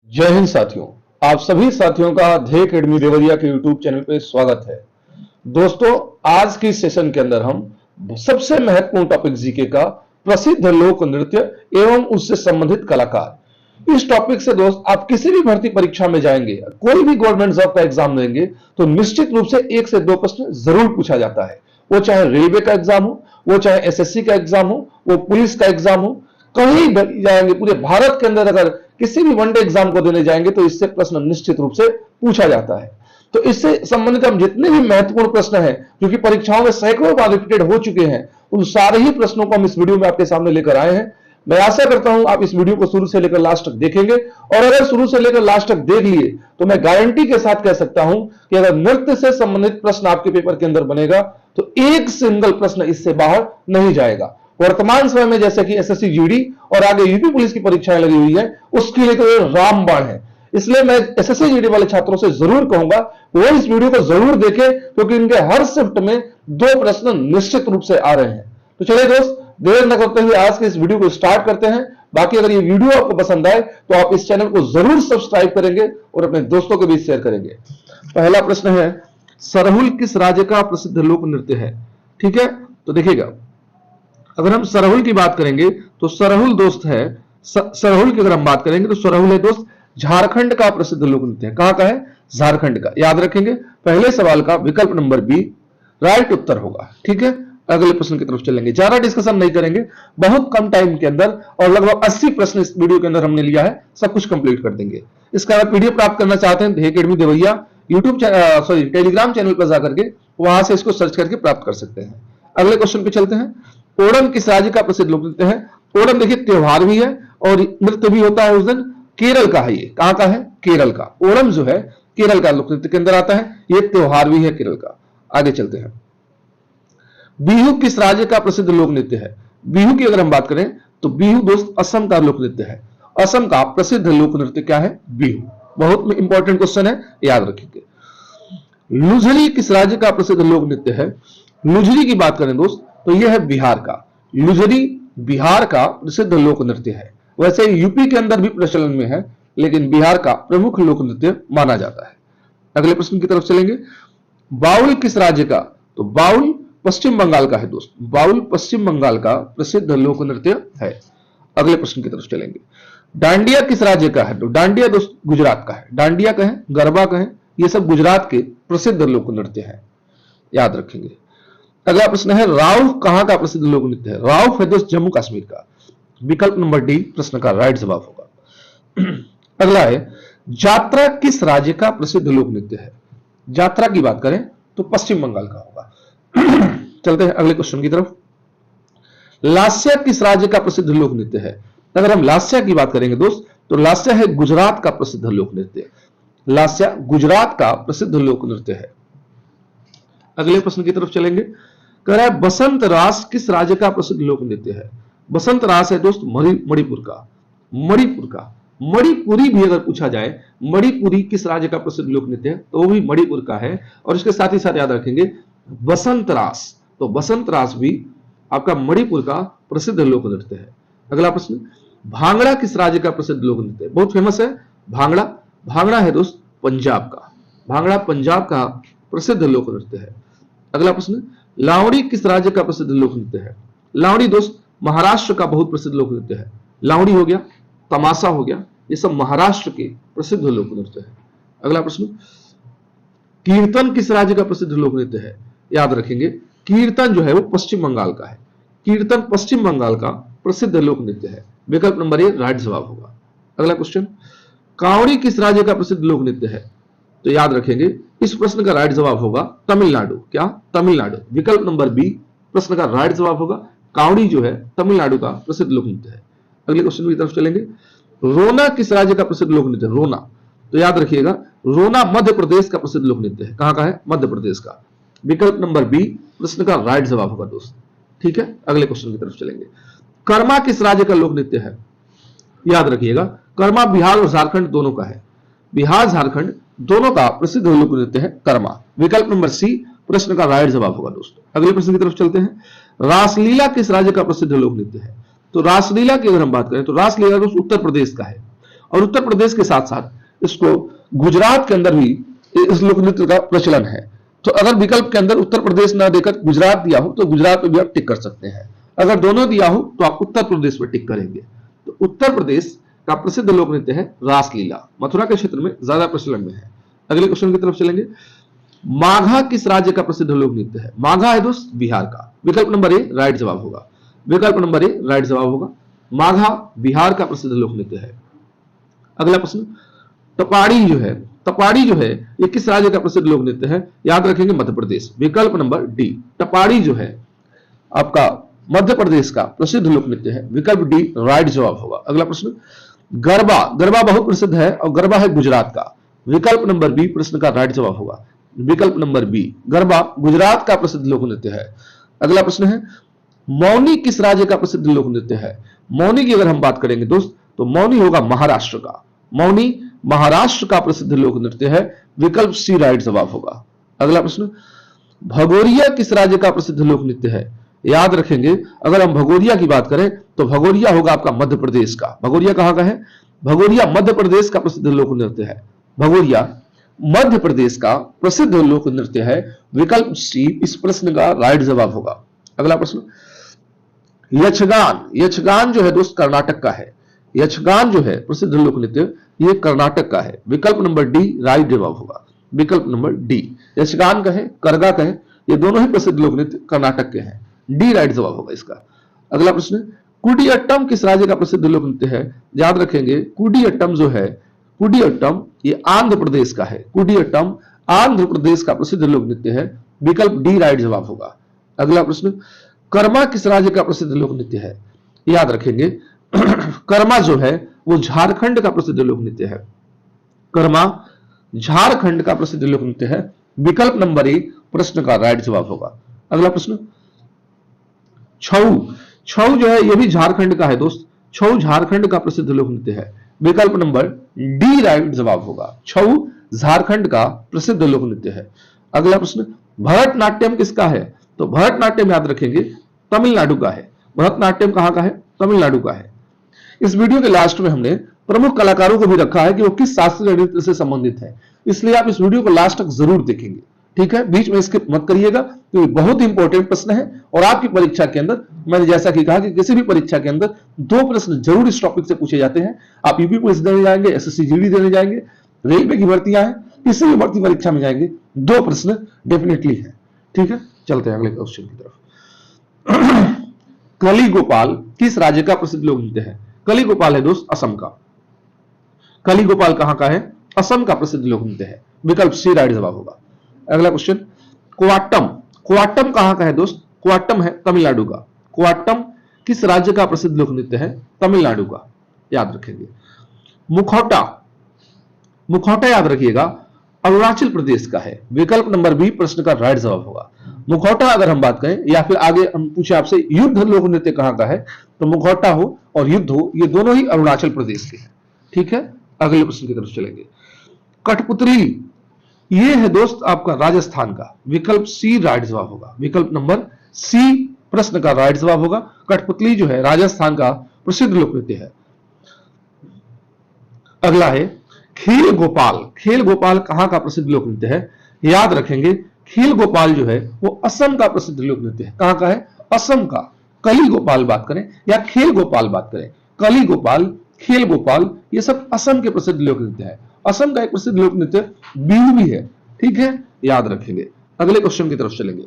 जय हिंद साथियों। आप सभी साथियों का ध्येय अकेडमी देवरिया के यूट्यूब चैनल पे स्वागत है। दोस्तों, आज की सेशन के अंदर हम सबसे महत्वपूर्ण टॉपिक जीके का प्रसिद्ध लोक नृत्य एवं उससे संबंधित कलाकार। इस टॉपिक से दोस्त आप किसी भी भर्ती परीक्षा में जाएंगे, कोई भी गवर्नमेंट जॉब का एग्जाम देंगे तो निश्चित रूप से 1 से 2 प्रश्न जरूर पूछा जाता है। वो चाहे रेलवे का एग्जाम हो, वो चाहे एसएससी का एग्जाम हो, वो पुलिस का एग्जाम हो, कहीं जाएंगे पूरे भारत के अंदर अगर किसी भी वनडे एग्जाम को देने जाएंगे तो इससे प्रश्न निश्चित रूप से पूछा जाता है। तो इससे संबंधित हम जितने भी महत्वपूर्ण प्रश्न हैं जो कि परीक्षाओं में सैकड़ों बार रिपीटेड हो चुके हैं, उन सारे ही प्रश्नों को हम इस वीडियो में आपके सामने लेकर आए हैं। मैं आशा करता हूं आप इस वीडियो को शुरू से लेकर लास्ट तक देखेंगे, और अगर शुरू से लेकर लास्ट तक देख लिए तो मैं गारंटी के साथ कह सकता हूं कि अगर नृत्य से संबंधित प्रश्न आपके पेपर के अंदर बनेगा तो एक सिंगल प्रश्न इससे बाहर नहीं जाएगा। वर्तमान समय में जैसे कि एसएससी जीडी और आगे यूपी पुलिस की परीक्षाएं लगी हुई है, उसके लिए तो ये रामबाण है। इसलिए मैं एसएससी जीडी वाले छात्रों से जरूर कहूंगा वो इस वीडियो को जरूर देखें, क्योंकि इनके हर शिफ्ट में 2 प्रश्न निश्चित रूप से आ रहे हैं। तो चलिए दोस्त, देर न करते हुए आज के इस वीडियो को स्टार्ट करते हैं। बाकी अगर ये वीडियो आपको पसंद आए तो आप इस चैनल को जरूर सब्सक्राइब करेंगे और अपने दोस्तों के बीच शेयर करेंगे। पहला प्रश्न है, सरहुल किस राज्य का प्रसिद्ध लोक नृत्य है? ठीक है, तो देखिएगा, अगर हम सरहुल की बात करेंगे तो सरहुल दोस्त है, सरहुल की अगर हम बात करेंगे तो सरहुल है दोस्त झारखंड का प्रसिद्ध लोक नृत्य है। कहां का है? झारखंड का। याद रखेंगे, पहले सवाल का विकल्प नंबर बी राइट उत्तर होगा। ठीक है, अगले प्रश्न की तरफ चलेंगे। ज्यादा डिस्कशन नहीं करेंगे, बहुत कम टाइम के अंदर और लगभग 80 प्रश्न इस वीडियो के अंदर हमने लिया है, सब कुछ कंप्लीट कर देंगे। इसका अगर पीडीएफ प्राप्त करना चाहते हैं ध्येय academy Deoria YouTube Telegram channel पर जाकर के वहां से इसको सर्च करके प्राप्त कर सकते हैं। अगले क्वेश्चन पे चलते हैं। ओणम किस राज्य का प्रसिद्ध लोक नृत्य है? ओणम देखिए त्योहार भी है और नृत्य भी होता है उस दिन। केरल का है। ये कहां का है? केरल का। ओणम जो है केरल का लोक नृत्य के अंदर आता है, ये त्योहार भी है केरल का। आगे चलते हैं। बिहू किस राज्य का प्रसिद्ध लोक नृत्य है? बिहू की अगर हम बात करें तो बिहू दोस्त असम का लोक नृत्य है। असम का प्रसिद्ध लोक नृत्य क्या है? बिहू। बहुत इंपॉर्टेंट क्वेश्चन है, याद रखिए। लुझरी किस राज्य का प्रसिद्ध लोक नृत्य है? लुझरी की बात करें दोस्त तो यह है बिहार का। लुझरी बिहार का प्रसिद्ध लोक नृत्य है। वैसे यूपी के अंदर भी प्रचलन में है, लेकिन बिहार का प्रमुख लोक नृत्य माना जाता है। अगले प्रश्न की तरफ चलेंगे। बाउल किस राज्य का? तो बाउल पश्चिम बंगाल का है दोस्त। बाउल पश्चिम बंगाल का प्रसिद्ध लोक नृत्य है। अगले प्रश्न की तरफ चलेंगे। डांडिया किस राज्य का है? तो डांडिया दोस्त गुजरात का है। डांडिया कहें, गरबा कहें, ये सब गुजरात के प्रसिद्ध लोक नृत्य है, याद रखेंगे। अगला प्रश्न है, राउफ कहां का प्रसिद्ध लोक नृत्य है? राउफ है दोस्त जम्मू कश्मीर का। विकल्प नंबर डी प्रश्न का राइट जवाब होगा। अगला है, जात्रा किस राज्य का प्रसिद्ध लोक नृत्य है? जात्रा की बात करें तो पश्चिम बंगाल का होगा। चलते हैं अगले क्वेश्चन की तरफ। लास्या किस राज्य का प्रसिद्ध लोक नृत्य है? अगर हम लास्या की बात करेंगे दोस्त तो लास्या है गुजरात का प्रसिद्ध लोक नृत्य। लास्या गुजरात का प्रसिद्ध लोक नृत्य है। अगले प्रश्न की तरफ चलेंगे। कह रहा है, बसंत रास किस राज्य का प्रसिद्ध लोक नृत्य है? बसंत रास है दोस्त मणिपुर का। मणिपुर का। मणिपुरी भी अगर पूछा जाए, मणिपुरी किस राज्य का प्रसिद्ध लोक नृत्य है, तो वो भी मणिपुर का है। और इसके साथ ही साथ याद रखेंगे बसंत रास, तो बसंत रास भी आपका मणिपुर का प्रसिद्ध लोक नृत्य है। अगला प्रश्न, भांगड़ा किस राज्य का प्रसिद्ध लोक नृत्य है? बहुत फेमस है भांगड़ा। भांगड़ा है दोस्त पंजाब का। भांगड़ा पंजाब का प्रसिद्ध लोक नृत्य है। अगला प्रश्न, लावड़ी किस राज्य का प्रसिद्ध लोक नृत्य है? लावड़ी दोस्त महाराष्ट्र का बहुत प्रसिद्ध लोक नृत्य है। लावड़ी हो गया, तमाशा हो गया, ये सब महाराष्ट्र के प्रसिद्ध लोक नृत्य है। अगला प्रश्न, कीर्तन किस राज्य का प्रसिद्ध लोक नृत्य है? याद रखेंगे, कीर्तन जो है वो पश्चिम बंगाल का है। कीर्तन पश्चिम बंगाल का प्रसिद्ध लोक नृत्य है। विकल्प नंबर ए राइट जवाब होगा। अगला क्वेश्चन, कांवड़ी किस राज्य का प्रसिद्ध लोक नृत्य है? तो याद रखेंगे इस प्रश्न का राइट जवाब होगा तमिलनाडु। क्या? तमिलनाडु। विकल्प नंबर बी प्रश्न का राइट जवाब होगा। कांवड़ी जो है तमिलनाडु का प्रसिद्ध लोक नृत्य है। अगले क्वेश्चन की तरफ चलेंगे। रोना किस राज्य का प्रसिद्ध लोक नृत्य है? रोना, तो याद रखिएगा रोना मध्य प्रदेश का प्रसिद्ध लोक नृत्य है। कहां का है? मध्य प्रदेश का। विकल्प नंबर बी प्रश्न का राइट जवाब होगा दोस्त। ठीक है, अगले क्वेश्चन की तरफ चलेंगे। कर्मा किस राज्य का लोक नृत्य है? याद रखिएगा कर्मा बिहार और झारखंड दोनों का है। बिहार झारखंड दोनों का प्रसिद्ध लोक नृत्य है कर्मा। विकल्प नंबर सी प्रश्न का राइट जवाब होगा दोस्तों। अगले प्रश्न की तरफ चलते हैं। रासलीला किस राज्य का प्रसिद्ध लोक नृत्य है? तो रासलीला की अगर हम बात करें तो रासलीला दोस्त उत्तर प्रदेश का है। और उत्तर प्रदेश के साथ साथ इसको गुजरात के अंदर भी इस लोक नृत्य का प्रचलन है। तो अगर विकल्प के अंदर उत्तर प्रदेश ना देकर गुजरात दिया हो तो गुजरात पे भी आप टिक कर सकते हैं, अगर दोनों दिया हो तो आप उत्तर प्रदेश पर टिक करेंगे। तो उत्तर प्रदेश का प्रसिद्ध लोक नृत्य है रासलीला, मथुरा के क्षेत्र में ज्यादा प्रचलन में है। अगले क्वेश्चन की तरफ चलेंगे। माघा किस राज्य का प्रसिद्ध लोक नृत्य है? माघा है दोस्त बिहार का। विकल्प नंबर ए राइट जवाब होगा, विकल्प नंबर ए राइट जवाब होगा। माघा बिहार का प्रसिद्ध लोक नृत्य है। अगला प्रश्न, टपाड़ी जो है ये किस राज्य का प्रसिद्ध लोक नृत्य है? याद रखेंगे मध्य प्रदेश, विकल्प नंबर डी। टपाड़ी जो है आपका मध्य प्रदेश का प्रसिद्ध लोक नृत्य है, विकल्प डी राइट जवाब होगा। अगला प्रश्न, गरबा बहुत प्रसिद्ध है और गरबा है गुजरात का, विकल्प नंबर बी प्रश्न का राइट जवाब होगा, विकल्प नंबर बी गरबा गुजरात का प्रसिद्ध लोक नृत्य है। अगला प्रश्न है, मौनी किस राज्य का प्रसिद्ध लोक नृत्य है? मौनी की अगर हम बात करेंगे दोस्त तो मौनी होगा महाराष्ट्र का, मौनी महाराष्ट्र का प्रसिद्ध लोक नृत्य है, विकल्प सी राइट जवाब होगा। अगला प्रश्न, भगोरिया किस राज्य का प्रसिद्ध लोक नृत्य है? याद रखेंगे अगर हम भगोरिया की बात करें तो भगोरिया होगा आपका मध्य प्रदेश का। भगोरिया कहां का है? भगोरिया मध्य प्रदेश का प्रसिद्ध लोक नृत्य है, भगोरिया मध्य प्रदेश का प्रसिद्ध लोक नृत्य है, विकल्प सी इस प्रश्न का राइट जवाब होगा। अगला प्रश्न, यक्षगान जो है दोस्त कर्नाटक का है, यक्षगान जो है प्रसिद्ध लोक नृत्य ये कर्नाटक का है, विकल्प नंबर डी राइट जवाब होगा, विकल्प नंबर डी। यक्षगान का है, करगा का है, ये दोनों ही प्रसिद्ध लोक नृत्य कर्नाटक के हैं, डी राइट जवाब होगा इसका। अगला प्रश्न, कुडियट्टम किस राज्य का प्रसिद्ध लोक नृत्य है? याद रखेंगे कुडियट्टम जो है, कुडियट्टम ये आंध्र प्रदेश का है, कुडियट्टम आंध्र प्रदेश का प्रसिद्ध लोक नृत्य है, विकल्प डी राइट जवाब होगा। अगला प्रश्न, कर्मा किस राज्य का प्रसिद्ध लोक नृत्य है? याद रखेंगे कर्मा जो है वो झारखंड का प्रसिद्ध लोक नृत्य है, कर्मा झारखंड का प्रसिद्ध लोक नृत्य है, विकल्प नंबर ए प्रश्न का राइट जवाब होगा। अगला प्रश्न, छऊ जो है ये भी झारखंड का है दोस्त, छऊ झारखंड का प्रसिद्ध लोक नृत्य है, विकल्प नंबर डी राइट जवाब होगा, छऊ झारखंड का प्रसिद्ध लोक नृत्य है। अगला प्रश्न, भरतनाट्यम किसका है? तो भरतनाट्यम याद रखेंगे तमिलनाडु का है, भरतनाट्यम कहां का है? तमिलनाडु का है। इस वीडियो के लास्ट में हमने प्रमुख कलाकारों को भी रखा है कि वो किस शास्त्रीय नृत्य से संबंधित है, इसलिए आप इस वीडियो को लास्ट तक जरूर देखेंगे, ठीक है? बीच में स्किप मत करिएगा, तो ये बहुत इंपॉर्टेंट प्रश्न है और आपकी परीक्षा के अंदर मैंने जैसा कि कहा कि किसी भी परीक्षा के अंदर 2 प्रश्न जरूर इस टॉपिक से पूछे जाते हैं। आप यूपी पुलिस देने जाएंगे, एसएससी जीडी देने जाएंगे, रेलवे की भर्तियां हैं, किसी भी भर्ती परीक्षा में जाएंगे 2 प्रश्न डेफिनेटली है, ठीक है? चलते हैं अगले क्वेश्चन की तरफ। कली गोपाल किस राज्य का प्रसिद्ध लोक नृत्य है? कली गोपाल है दोस्त असम का, कली गोपाल कहां का है? असम का प्रसिद्ध लोक नृत्य है, विकल्प सी राइट जवाब होगा। अगला क्वेश्चन, क्वाट्टम कहां का है दोस्त? क्वाट्टम है तमिलनाडु का, क्वाट्टम किस राज्य का प्रसिद्ध लोक नृत्य है? तमिलनाडु का, याद रखेंगे। मुखौटा याद रखिएगा अरुणाचल प्रदेश का है, विकल्प नंबर बी प्रश्न का राइट जवाब होगा। मुखौटा अगर हम बात करें या फिर आगे हम पूछे आपसे युद्ध लोक नृत्य कहां का है, तो मुखौटा हो और युद्ध हो ये दोनों ही अरुणाचल प्रदेश के हैं, ठीक है? अगले प्रश्न की तरफ चलेंगे। कठपुतली ये है दोस्त आपका राजस्थान का, विकल्प सी राइट जवाब होगा, विकल्प नंबर सी प्रश्न का राइट जवाब होगा। कठपुतली जो है राजस्थान का प्रसिद्ध लोक नृत्य है। अगला है खेल गोपाल कहां का प्रसिद्ध लोक नृत्य है? याद रखेंगे खेल गोपाल जो है वो असम का प्रसिद्ध लोक नृत्य है, कहां का है? असम का। कली गोपाल बात करें या खेल गोपाल बात करें, कली गोपाल, खेल गोपाल ये सब असम के प्रसिद्ध लोक नृत्य है। असम का एक प्रसिद्ध लोक नृत्य बिहू भी है, ठीक है? याद रखेंगे। अगले क्वेश्चन की तरफ चलेंगे।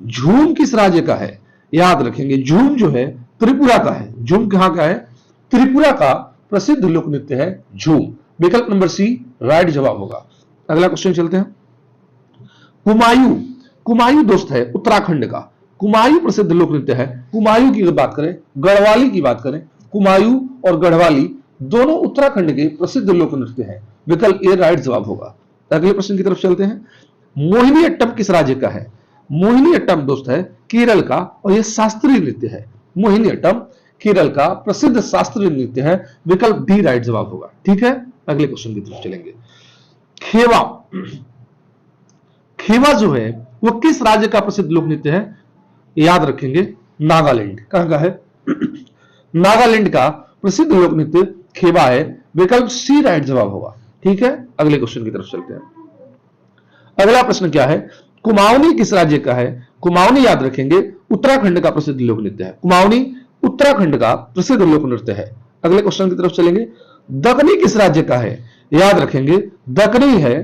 झूम किस राज्य का है? याद रखेंगे झूम जो है त्रिपुरा का है, झूम कहां का है? त्रिपुरा का प्रसिद्ध लोक नृत्य है झूम, विकल्प नंबर सी राइट जवाब होगा। अगला क्वेश्चन चलते हैं। कुमायूं दोस्त है उत्तराखंड का, कुमायूं प्रसिद्ध लोक नृत्य है। कुमायूं की बात करें, गढ़वाली की बात करें, कुमायूं और गढ़वाली दोनों उत्तराखंड के प्रसिद्ध लोक नृत्य है, विकल्प ए राइट जवाब होगा। अगले प्रश्न की तरफ चलते हैं। मोहिनीअट्टम किस राज्य का है? मोहिनीअट्टम दोस्त है केरल का और यह शास्त्रीय नृत्य है। मोहिनीअट्टम केरल का प्रसिद्ध शास्त्रीय नृत्य है, विकल्प डी राइट जवाब होगा, ठीक है? अगले क्वेश्चन की तरफ चलेंगे। खेवा जो है वो किस राज्य का प्रसिद्ध लोक नृत्य है? याद रखेंगे नागालैंड, कहां का है? नागालैंड का प्रसिद्ध लोक नृत्य खेबा है, विकल्प सी राइट जवाब होगा। ठीक है, अगले क्वेश्चन की तरफ चलते हैं। अगला प्रश्न क्या है, कुमाऊनी किस राज्य का है? कुमाऊनी याद रखेंगे उत्तराखंड का प्रसिद्ध लोक नृत्य है। कुमाऊनी उत्तराखंड का प्रसिद्ध लोक नृत्य है। अगले क्वेश्चन की तरफ चलेंगे। दक्कनी किस राज्य का है? याद रखेंगे दक्कनी है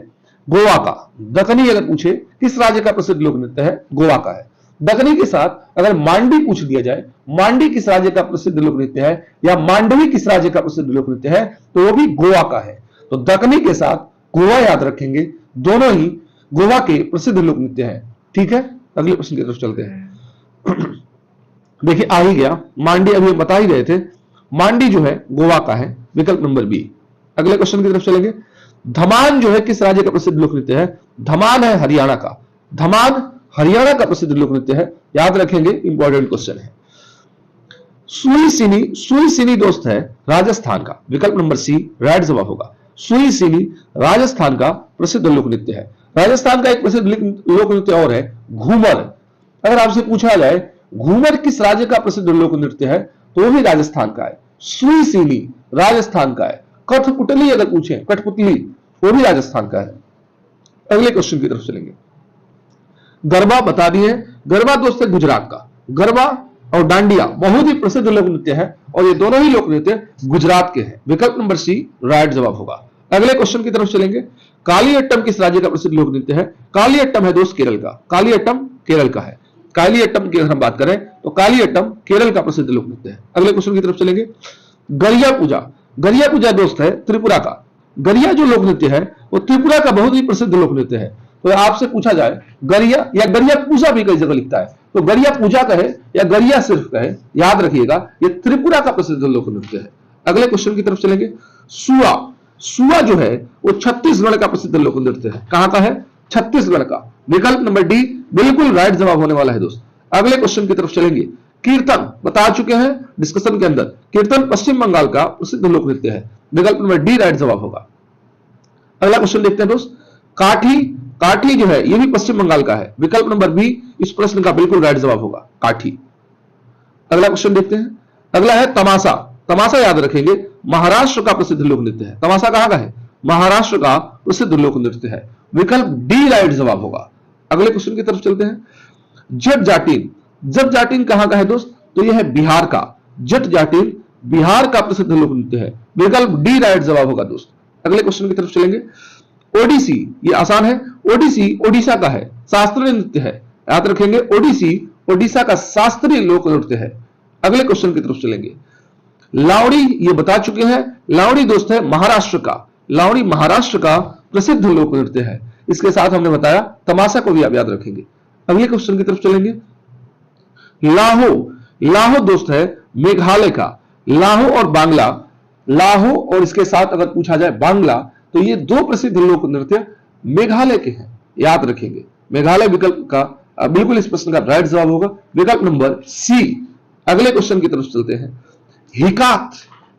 गोवा का। दक्कनी अगर पूछे किस राज्य का प्रसिद्ध लोक नृत्य है, गोवा का है। दक्कनी के साथ अगर मांडी पूछ दिया जाए, मांडी किस राज्य का प्रसिद्ध लोक नृत्य है, या मांडवी किस राज्य का प्रसिद्ध लोक नृत्य है, तो वो भी गोवा का है। तो दक्कनी के साथ गोवा याद रखेंगे, दोनों ही गोवा के प्रसिद्ध लोक नृत्य है। ठीक है, अगले प्रश्न की तरफ चलते हैं। देखिए आ ही गया, मांडी अभी बता ही रहे थे, मांडी जो है गोवा का है, विकल्प नंबर बी। अगले क्वेश्चन की तरफ चलेंगे। धमान जो है किस राज्य का प्रसिद्ध लोक नृत्य है? धमान है हरियाणा का। धमान हरियाणा का प्रसिद्ध लोक नृत्य है, याद रखेंगे, इंपॉर्टेंट क्वेश्चन है। सुईसिनी, सुईसिनी दोस्त है राजस्थान का, विकल्प नंबर सी राइट जवाब होगा। सुईसिनी राजस्थान का प्रसिद्ध लोक नृत्य है। राजस्थान का एक प्रसिद्ध लोक नृत्य और है घूमर। अगर आपसे पूछा जाए घूमर किस राज्य का प्रसिद्ध लोक नृत्य है, तो वो भी राजस्थान का है। सुईसिनी राजस्थान का है। कठपुतली अगर पूछे, कठपुतली, वो भी राजस्थान का है। अगले क्वेश्चन की तरफ चलेंगे। गरबा बता दिए, गरबा दोस्त है गुजरात का। गरबा और डांडिया बहुत ही प्रसिद्ध लोक नृत्य है, और ये दोनों ही लोक नृत्य गुजरात के हैं। विकल्प नंबर सी राइट जवाब होगा। अगले क्वेश्चन की तरफ चलेंगे। कालियट्टम किस राज्य का प्रसिद्ध लोक नृत्य है? कालियट्टम है दोस्त केरल का। कालियट्टम केरल का है। कालियट्टम की अगर हम बात करें तो कालियट्टम केरल का प्रसिद्ध लोक नृत्य है। अगले क्वेश्चन की तरफ चलेंगे। गरिया पूजा, गरिया पूजा दोस्त है त्रिपुरा का। गरिया जो लोक नृत्य है वो त्रिपुरा का बहुत ही प्रसिद्ध लोक नृत्य है। तो आपसे पूछा जाए गरिया या गरिया पूजा भी कई जगह लिखता है, तो गरिया पूजा कहे या गरिया सिर्फ कहे, याद रखिएगा ये त्रिपुरा का प्रसिद्ध लोक नृत्य है। अगले क्वेश्चन की तरफ चलेंगे। सुआ, सुआ जो है वो छत्तीसगढ़ का प्रसिद्ध लोक नृत्य है। कहां का है? छत्तीसगढ़ का। विकल्प नंबर डी बिल्कुल राइट जवाब होने वाला है दोस्त। अगले क्वेश्चन की तरफ चलेंगे। कीर्तन बता चुके हैं डिस्कशन के अंदर, कीर्तन पश्चिम बंगाल का प्रसिद्ध लोक नृत्य है। विकल्प नंबर डी राइट जवाब होगा। अगला क्वेश्चन देखते हैं दोस्त। काठी, काठी जो है ये भी पश्चिम बंगाल का है। विकल्प नंबर बी इस प्रश्न का बिल्कुल राइट जवाब होगा, काठी। अगला क्वेश्चन देखते हैं। अगला है तमाशा। तमाशा याद रखेंगे महाराष्ट्र का प्रसिद्ध लोक नृत्य है। तमाशा कहां का है? महाराष्ट्र का प्रसिद्ध लोक नृत्य है। विकल्प डी राइट जवाब होगा। अगले क्वेश्चन की तरफ चलते हैं। जट जाटिन, जट जाटिन कहां का है दोस्त? तो यह है बिहार का। जट जाटिन बिहार का प्रसिद्ध लोक नृत्य है। विकल्प डी राइट जवाब होगा दोस्त। अगले क्वेश्चन की तरफ चलेंगे। ओडिसी, ये आसान है, ओडिसी ओडिशा का है, शास्त्रीय नृत्य है। याद रखेंगे ओडिसी ओडिशा का शास्त्रीय लोक नृत्य है। अगले क्वेश्चन की तरफ चलेंगे। लावड़ी ये बता चुके हैं, लावड़ी दोस्त है महाराष्ट्र का। लावड़ी महाराष्ट्र का प्रसिद्ध लोक नृत्य है। इसके साथ हमने बताया तमाशा को भी आप याद रखेंगे। अगले क्वेश्चन की तरफ चलेंगे। लाहो, लाहो दोस्त है मेघालय का। लाहो और बांग्ला, लाहो और इसके साथ अगर पूछा जाए बांग्ला, तो ये दो प्रसिद्ध लोक नृत्य मेघालय के हैं, याद रखेंगे। मेघालय विकल्प का बिल्कुल इस प्रश्न का राइट जवाब होगा, विकल्प नंबर सी। अगले क्वेश्चन की तरफ चलते हैं। हिकात,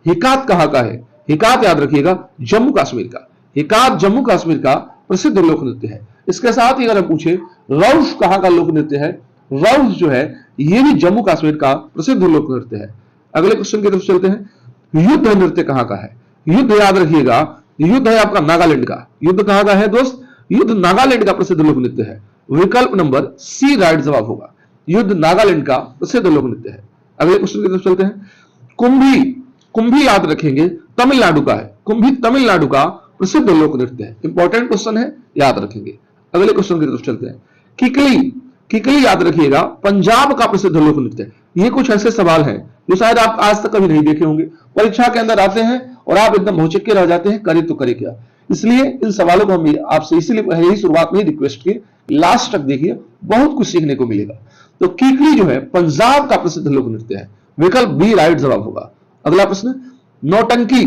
हिकात कहां का है? हिकात याद रखिएगा जम्मू कश्मीर का। हिकात जम्मू कश्मीर का प्रसिद्ध लोक नृत्य है। इसके साथ ही अगर हम पूछे रौफ कहां का लोक नृत्य है, रौफ जो है ये भी जम्मू कश्मीर का प्रसिद्ध लोक नृत्य है। अगले क्वेश्चन की तरफ चलते हैं। युद्ध नृत्य कहां का है? युद्ध याद रखिएगा, युद्ध है आपका नागालैंड का। युद्ध कहां का है दोस्त? युद्ध नागालैंड का प्रसिद्ध लोक नृत्य है। विकल्प नंबर सी राइट जवाब होगा। युद्ध नागालैंड का प्रसिद्ध लोक नृत्य है। अगले क्वेश्चन की तरफ चलते हैं। कुंभी, कुंभी याद रखेंगे तमिलनाडु का है। कुंभी तमिलनाडु का प्रसिद्ध लोक नृत्य है। इंपॉर्टेंट क्वेश्चन है, याद रखेंगे। अगले क्वेश्चन की तरफ चलते हैं। किकली, किकली याद रखिएगा पंजाब का प्रसिद्ध लोक नृत्य है। ये कुछ ऐसे सवाल हैं जो शायद आप आज तक कभी नहीं देखे होंगे, परीक्षा के अंदर आते हैं और आप एकदम भौचक्के रह जाते हैं, करे तो करे क्या। इसलिए इन सवालों को हम आपसे इसीलिए पहले ही शुरुआत में रिक्वेस्ट की, लास्ट तक देखिए, बहुत कुछ सीखने को मिलेगा। तो किकली जो है पंजाब का प्रसिद्ध लोक नृत्य है। विकल्प बी राइट जवाब होगा। अगला प्रश्न। नौटंकी,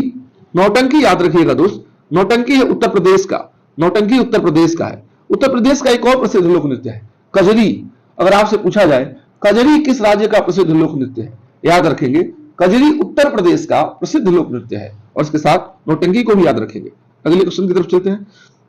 नौटंकी याद रखिएगा दोस्त, नौटंकी है उत्तर प्रदेश का। नौटंकी उत्तर प्रदेश का है। उत्तर प्रदेश का एक और प्रसिद्ध लोक नृत्य है कजरी। अगर आपसे पूछा जाए कजरी किस राज्य का प्रसिद्ध लोक नृत्य है, याद रखेंगे कजरी उत्तर प्रदेश का प्रसिद्ध लोक नृत्य है। और इसके साथ नौटंकी को भी याद रखेंगे। अगले क्वेश्चन की तरफ चलते हैं।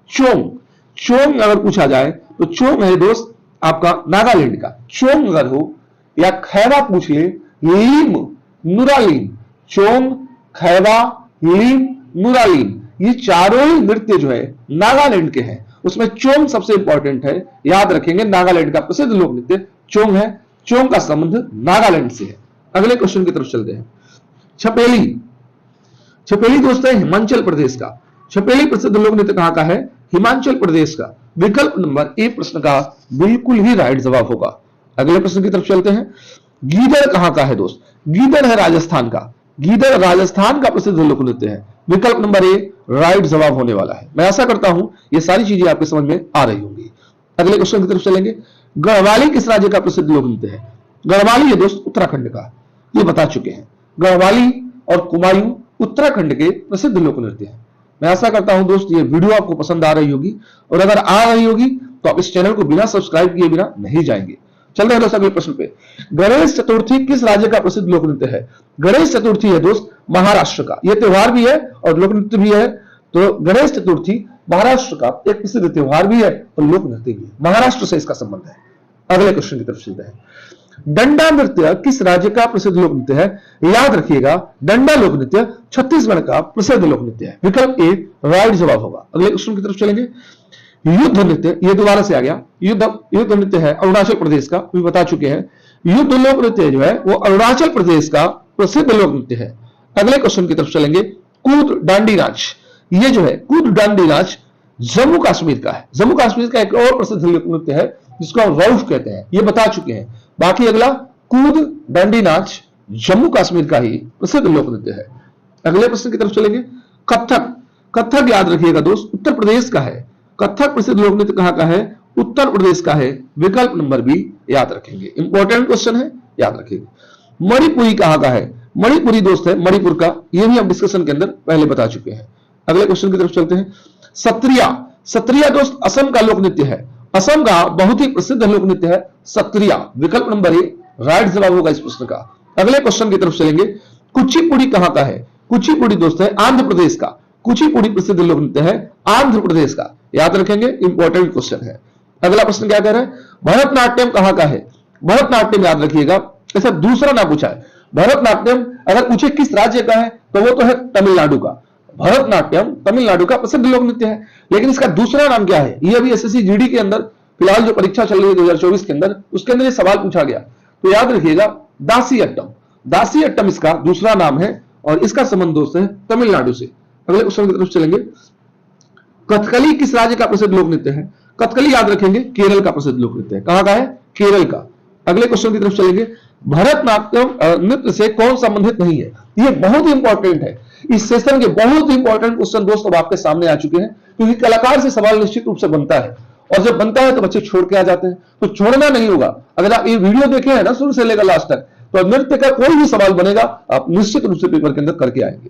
चोंग, चोंग अगर पूछा जाए तो चोंग है दोस्त आपका नागालैंड का। चोंग अगर हो या खैबा पूछ ले, लीम, नुरालीम, चोंग, खैबा, लीन, नुरालीन, ये चारों ही नृत्य जो है नागालैंड के हैं। उसमें चोंग सबसे इंपॉर्टेंट है, याद रखेंगे। नागालैंड का प्रसिद्ध लोक नृत्य चोंग है। चोंग का संबंध नागालैंड से है। अगले क्वेश्चन की तरफ चलते हैं। छपेली, छपेली दोस्तों हिमाचल प्रदेश का। छपेली प्रसिद्ध लोक नृत्य कहां का है? हिमाचल प्रदेश का। विकल्प नंबर ए प्रश्न का बिल्कुल ही राइट जवाब होगा। अगले प्रश्न की तरफ चलते हैं। गीदड़ कहां का है दोस्त? गीदड़ है राजस्थान का। गीदड़ राजस्थान का प्रसिद्ध लोक नृत्य है। विकल्प नंबर ए राइट जवाब होने वाला है। मैं आशा करता हूं ये सारी चीजें आपके समझ में आ रही होंगी। अगले क्वेश्चन की तरफ चलेंगे। गढ़वाली किस राज्य का प्रसिद्ध लोक नृत्य है? गढ़वाली है दोस्त उत्तराखंड का, ये बता चुके हैं। गढ़वाली और कुमायूं उत्तराखंड के प्रसिद्ध लोक नृत्य है। मैं आशा करता हूं दोस्त ये वीडियो आपको पसंद आ रही होगी, और अगर आ रही होगी तो आप इस चैनल को बिना सब्सक्राइब किए बिना नहीं जाएंगे। चलते हैं दोस्त अगले प्रश्न पे। गणेश चतुर्थी किस राज्य का प्रसिद्ध लोक नृत्य है? गणेश चतुर्थी है दोस्त महाराष्ट्र का। यह त्योहार भी है और लोक नृत्य भी है। तो गणेश चतुर्थी महाराष्ट्र का एक प्रसिद्ध त्योहार भी है और लोक नृत्य भी है। महाराष्ट्र से इसका संबंध है। अगले क्वेश्चन की तरफ चलते हैं। डंडा नृत्य किस राज्य का प्रसिद्ध लोक नृत्य है? याद रखिएगा, डंडा लोक नृत्य छत्तीसगढ़ का प्रसिद्ध लोक नृत्य है। विकल्प ए राइट जवाब होगा। अगले क्वेश्चन की तरफ चलेंगे। युद्ध नृत्य, ये दोबारा से आ गया। युद्ध नृत्य है अरुणाचल प्रदेश का, भी बता चुके हैं। युद्ध लोक नृत्य जो है वो अरुणाचल प्रदेश का प्रसिद्ध लोक नृत्य है। अगले क्वेश्चन की तरफ चलेंगे। कूद डांडी नाच, ये जो है कूद डांडी नाच जम्मू कश्मीर का है। जम्मू कश्मीर का एक और प्रसिद्ध लोक नृत्य है जिसको हम रऊफ कहते हैं, ये बता चुके हैं। बाकी अगला कूद डांडी नाच जम्मू कश्मीर का ही प्रसिद्ध लोक नृत्य है। अगले प्रश्न की तरफ चलेंगे। कथक, कथक याद रखिएगा दोस्त उत्तर प्रदेश का है। कथक प्रसिद्ध लोक नृत्य कहां का है? उत्तर प्रदेश का है। विकल्प नंबर बी याद रखेंगे। इंपॉर्टेंट क्वेश्चन है, याद रखेंगे। मणिपुरी कहां का है? मणिपुरी दोस्त है मणिपुर का, यह भी हम डिस्कशन के अंदर पहले बता चुके हैं। अगले क्वेश्चन की तरफ चलते हैं। सत्रिया, सत्रिया दोस्त असम का लोक नृत्य है। असम का बहुत ही प्रसिद्ध लोक नृत्य है सत्रिया। विकल्प नंबर ए राइट जवाब होगा इस प्रश्न का। अगले क्वेश्चन की तरफ चलेंगे। कुचिपुड़ी कहां का है? कुचिपुड़ी दोस्त है आंध्र प्रदेश का। कुचिपुड़ी प्रसिद्ध लोक नृत्य है आंध्र प्रदेश का, याद रखेंगे। इंपॉर्टेंट क्वेश्चन है। अगला प्रश्न क्या कह रहा है? भरतनाट्यम कहां का है? भरतनाट्यम याद रखिएगा, ऐसा दूसरा ना पूछा है। भरतनाट्यम अगर पूछे किस राज्य का है तो वो तो है तमिलनाडु का। भरतनाट्यम तमिलनाडु का प्रसिद्ध लोक नृत्य है, लेकिन इसका दूसरा नाम क्या है? ये अभी एसएससी जीडी के अंदर फिलहाल जो परीक्षा चल रही है 2024 के अंदर, उसके अंदर ये सवाल पूछा गया। तो याद रखिएगा दासियट्टम, दासियट्टम इसका दूसरा नाम है और इसका संबंध दोस्त है तमिलनाडु से। अगले क्वेश्चन की तरफ चलेंगे। कथकली किस राज्य का प्रसिद्ध लोक नृत्य है? कथकली याद रखेंगे केरल का प्रसिद्ध लोक नृत्य है। कहां का है? केरल का। अगले क्वेश्चन की तरफ चलेंगे। भरतनाट्यम नृत्य से कौन संबंधित नहीं है? ये बहुत ही इंपॉर्टेंट है। इस सेशन के बहुत ही इंपॉर्टेंट क्वेश्चन दोस्तों आपके सामने आ चुके हैं, क्योंकि कलाकार से सवाल निश्चित रूप से बनता है, और जब बनता है तो बच्चे छोड़ के आ जाते हैं। तो छोड़ना नहीं होगा। अगर आप ये वीडियो देखे हैं ना शुरू से लेकर लास्ट तक, तो नृत्य का कोई भी सवाल बनेगा आप निश्चित रूप से पेपर के अंदर करके आएंगे।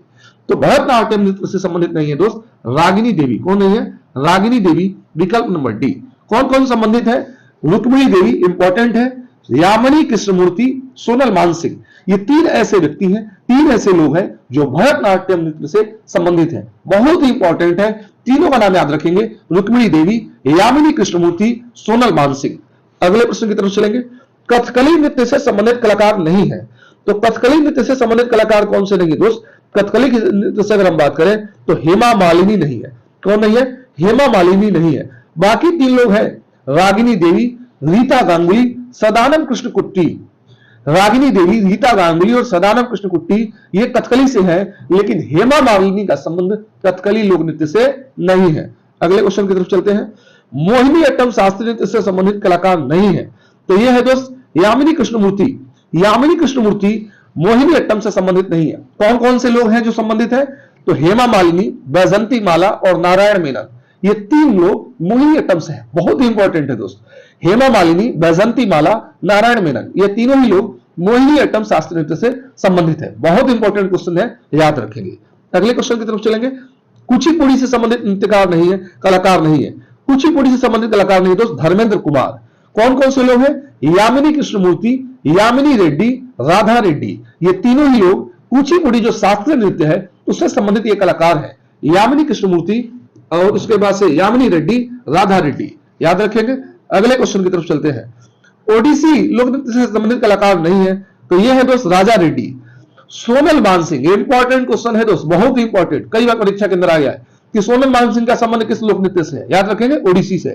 तो भरतनाट्यम नृत्य से संबंधित नहीं है दोस्त रागिनी देवी। कौन नहीं है? रागिनी देवी। विकल्प नंबर डी। कौन कौन संबंधित है? रुक्मिणी देवी इंपॉर्टेंट है, यामिनी कृष्णमूर्ति, सोनल मानसिंह। ये तीन ऐसे व्यक्ति हैं, तीन ऐसे लोग हैं जो भरतनाट्यम नृत्य से संबंधित हैं। बहुत ही इंपॉर्टेंट है, तीनों का नाम याद रखेंगे। रुक्मिणी देवी, यामिनी कृष्णमूर्ति, सोनल मानसिंह। अगले प्रश्न की तरफ चलेंगे। कथकली नृत्य से संबंधित कलाकार नहीं है। तो कथकली नृत्य से संबंधित कलाकार कौन से नहीं है दोस्त? कथकली नृत्य से अगर हम बात करें तो हेमा मालिनी नहीं है। कौन नहीं है? हेमा मालिनी नहीं है। बाकी तीन लोग हैं, रागिनी देवी, रीता गांगुली, सदानंद कृष्ण कुट्टी। रागिनी देवी, रीता गांगुली और सदानंद कृष्ण कुट्टी ये कथकली से है, लेकिन हेमा मालिनी का संबंध कथकली लोक नृत्य से नहीं है। अगले क्वेश्चन की तरफ चलते हैं। मोहिनी अट्टम शास्त्रीय नृत्य से संबंधित कलाकार नहीं है। तो यह है दोस्त यामिनी कृष्णमूर्ति। यामिनी कृष्णमूर्ति मोहिनी अट्टम से संबंधित नहीं है। कौन कौन से लोग हैं जो संबंधित है? तो हेमा मालिनी, बैजंती माला और नारायण मेनन, ये तीन लोग मोहिनी अट्टम से हैं। बहुत ही इंपॉर्टेंट है दोस्त। हेमा मालिनी, बैजंती माला, नारायण मेनन, ये तीनों ही लोग मोहिनी अट्टम शास्त्रीय नृत्य से संबंधित है। बहुत इंपॉर्टेंट क्वेश्चन है, याद रखेंगे। अगले क्वेश्चन की तरफ चलेंगे। कुचिपुड़ी से संबंधित नृत्यकार नहीं है, कलाकार नहीं है। कुचिपुड़ी से संबंधित कलाकार नहीं है दोस्त धर्मेंद्र कुमार। कौन कौन से लोग हैं? यामिनी कृष्णमूर्ति, यामिनी रेड्डी, राधा रेड्डी, ये तीनों ही लोग कुचिपुड़ी जो शास्त्रीय नृत्य है उससे संबंधित ये कलाकार है। यामिनी कृष्णमूर्ति और उसके बाद से यामिनी रेड्डी, राधा रेड्डी, याद रखेंगे। अगले क्वेश्चन की तरफ चलते हैं। ओडिसी लोक नृत्य से संबंधित कलाकार नहीं है। तो यह है दोस्त राजा रेड्डी। सोनल मानसिंह, इंपॉर्टेंट क्वेश्चन है दोस्त, बहुत ही इंपॉर्टेंट, कई बार परीक्षा के अंदर आ गया है कि सोनल मानसिंह का संबंध किस लोक नृत्य से है। याद रखेंगे ओडिसी से।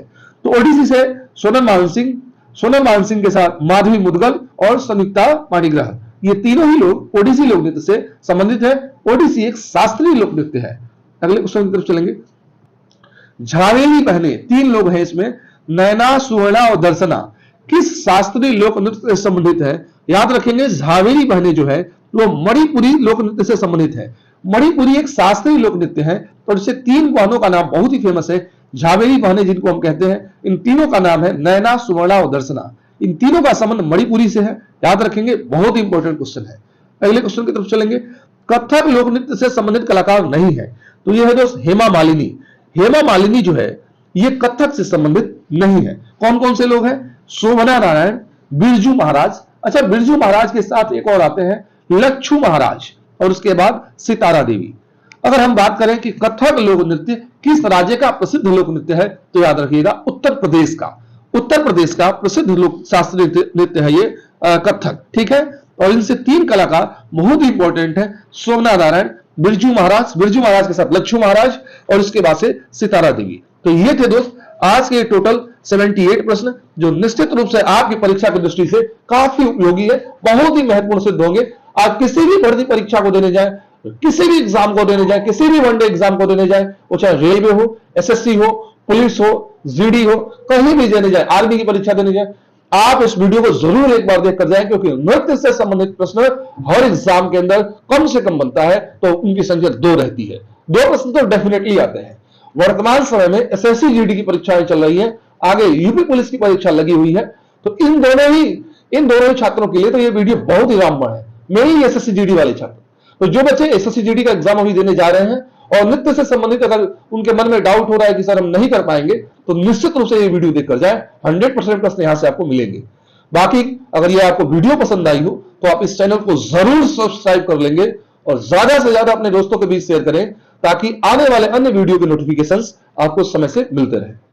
तो ओडिसी से सोनल मानसिंह के साथ माधवी मुदगल और संयुक्ता पाणिग्राह, ये तीनों ही लोग ओडिसी लोक नृत्य से संबंधित है। ओडिसी एक शास्त्रीय लोक नृत्य है। अगले क्वेश्चन की तरफ चलेंगे। झावेली बहनें, तीन लोग हैं इसमें, नैना, सुवर्णा और दर्शना, किस शास्त्रीय लोक नृत्य से संबंधित है। याद रखेंगे झावेली बहनें जो है वो मणिपुरी लोक नृत्य से संबंधित है। मणिपुरी एक शास्त्रीय लोक नृत्य है और इससे तीन बहनों का नाम बहुत ही फेमस है, झावेली बहनें जिनको हम कहते हैं। इन तीनों का नाम है नैना, सुवर्णा और दर्शना। इन तीनों का संबंध मणिपुरी से है। याद रखेंगे, बहुत ही इंपॉर्टेंट क्वेश्चन है। अगले क्वेश्चन की तरफ चलेंगे। कथक लोक नृत्य से संबंधित कलाकार नहीं है, तो यह है दोस्त हेमा मालिनी। हेमा मालिनी जो है ये कथक से संबंधित नहीं है। कौन कौन से लोग हैं? शोभना नारायण, बिरजू महाराज, अच्छा बिरजू महाराज के साथ एक और आते हैं लच्छू महाराज, और उसके बाद सितारा देवी। अगर हम बात करें कि कथक लोक नृत्य किस राज्य का प्रसिद्ध लोक नृत्य है, तो याद रखिएगा उत्तर प्रदेश का। उत्तर प्रदेश का प्रसिद्ध लोक शास्त्रीय नृत्य है ये कथक, ठीक है। और इनसे तीन कलाकार बहुत ही इंपॉर्टेंट है, शोभना नारायण, बिरजू महाराज के साथ लच्छू महाराज, और इसके बाद से सितारा देवी। तो ये थे दोस्त आज के टोटल 78 प्रश्न, जो निश्चित रूप से आपकी परीक्षा की दृष्टि से काफी उपयोगी है, बहुत ही महत्वपूर्ण सिद्ध होंगे। आप किसी भी भर्ती परीक्षा को देने जाए, किसी भी एग्जाम को देने जाए, किसी भी वनडे एग्जाम को देने जाए, वो चाहे रेलवे हो, एसएससी हो, पुलिस हो, जीडी हो, कहीं भी देने जाए, आर्मी की परीक्षा देने जाए, आप इस वीडियो को जरूर एक बार देख कर जाएं, क्योंकि नृत्य से संबंधित प्रश्न हर एग्जाम के अंदर कम से कम बनता है, तो उनकी संख्या 2 रहती है। 2 प्रश्न तो डेफिनेटली आते हैं। वर्तमान समय में एसएससी जीडी की परीक्षाएं चल रही हैं, आगे यूपी पुलिस की परीक्षा लगी हुई है, तो इन दोनों ही छात्रों के लिए तो ये वीडियो बहुत ही रामबाण है। मेरी एसएससी जीडी वाले छात्र, तो जो बच्चे एसएससी जीडी का एग्जाम अभी देने जा रहे हैं और नृत्य से संबंधित अगर उनके मन में डाउट हो रहा है कि सर हम नहीं कर पाएंगे, तो निश्चित रूप से ये वीडियो देखकर जाए, 100% प्रश्न यहां से आपको मिलेंगे। बाकी अगर ये आपको वीडियो पसंद आई हो तो आप इस चैनल को जरूर सब्सक्राइब कर लेंगे और ज्यादा से ज्यादा अपने दोस्तों के बीच शेयर करें, ताकि आने वाले अन्य वीडियो के नोटिफिकेशंस आपको समय से मिलते रहे।